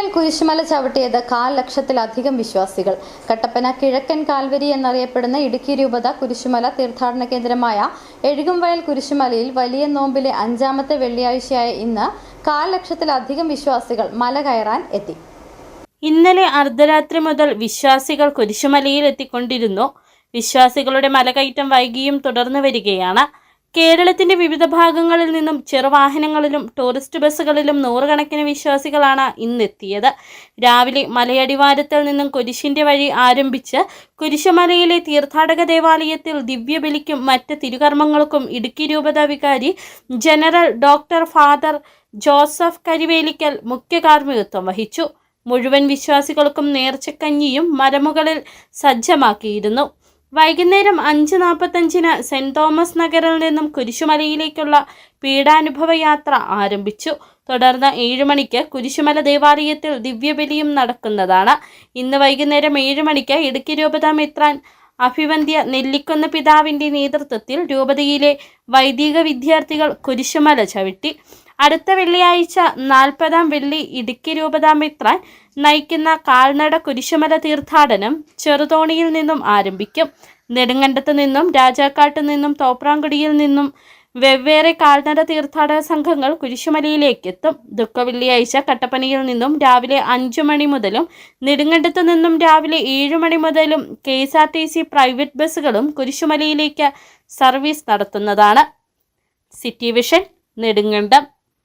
വയൽ കുരിശുമല ചവിട്ടിയത് 1,00,000-ലധികം വിശ്വാസികൾ. കട്ടപ്പന കിഴക്കൻ കാൽവരി എന്നറിയപ്പെടുന്ന ഇടുക്കി രൂപത കുരിശുമല തീർത്ഥാടന കേന്ദ്രമായ വയൽ കുരിശുമലയിൽ വലിയ നോമ്പിലെ 5ാമത്തെ വെള്ളിയാഴ്ചയായ ഇന്ന് 1,00,000-ലധികം വിശ്വാസികൾ മല കയറാൻ എത്തി. ഇന്നലെ അർദ്ധരാത്രി മുതൽ വിശ്വാസികൾ കുരിശുമലയിൽ എത്തിക്കൊണ്ടിരുന്നു. വിശ്വാസികളുടെ മലകയറ്റം വൈകിയും തുടർന്നു വരികയാണ്. കേരളത്തിന്റെ വിവിധ ഭാഗങ്ങളിൽ നിന്നും ചെറുവാഹനങ്ങളിലും ടൂറിസ്റ്റ് ബസ്സുകളിലും നൂറുകണക്കിന് വിശ്വാസികളാണ് ഇന്നെത്തിയത്. രാവിലെ മലയടിവാരത്തിൽ നിന്നും കുരിശിന്റെ വഴി ആരംഭിച്ച് കുരിശുമലയിലെ തീർത്ഥാടക ദേവാലയത്തിൽ ദിവ്യബലിക്കും മറ്റ് തിരുകർമ്മങ്ങൾക്കും ഇടുക്കി രൂപത വികാരി general doctor father Joseph Karivelikkal മുഖ്യ കാർമ്മികത്വം വഹിച്ചു. മുഴുവൻ വിശ്വാസികൾക്കും നേർച്ചക്കഞ്ഞിയും മരമുകളിൽ സജ്ജമാക്കിയിരുന്നു. വൈകുന്നേരം 5:45 സെന്റ് തോമസ് നഗറിൽ നിന്നും കുരിശുമലയിലേക്കുള്ള പീഠാനുഭവ യാത്ര ആരംഭിച്ചു. തുടർന്ന് 7 മണിക്ക് കുരിശുമല ദേവാലയത്തിൽ ദിവ്യബലിയും നടക്കുന്നതാണ്. ഇന്ന് വൈകുന്നേരം 7 മണിക്ക് ഇടുക്കി രൂപത മെത്രാൻ അഭിവന്ദ്യ നെല്ലിക്കുന്ന് പിതാവിന്റെ നേതൃത്വത്തിൽ രൂപതയിലെ വൈദിക വിദ്യാർത്ഥികൾ കുരിശുമല ചവിട്ടി. അടുത്ത വെള്ളിയാഴ്ച 40ാം വെള്ളി ഇടുക്കി രൂപത മെത്രാൻ നയിക്കുന്ന കാൽനട കുരിശുമല തീർത്ഥാടനം ചെറുതോണിയിൽ നിന്നും ആരംഭിക്കും. നെടുങ്കണ്ടത്ത് നിന്നും രാജാക്കാട്ട് നിന്നും തോപ്രാംകുടിയിൽ നിന്നും വെവ്വേറെ കാൽനട തീർത്ഥാടക സംഘങ്ങൾ കുരിശുമലയിലേക്ക് എത്തും. ദുഃഖവെള്ളിയാഴ്ച കട്ടപ്പനയിൽ നിന്നും രാവിലെ 5 മണി മുതലും നെടുങ്കണ്ടത്ത് നിന്നും രാവിലെ 7 മണി മുതലും KSRTC പ്രൈവറ്റ് ബസ്സുകളും കുരിശുമലയിലേക്ക് സർവീസ് നടത്തുന്നതാണ്. City vision, Nedumkandam.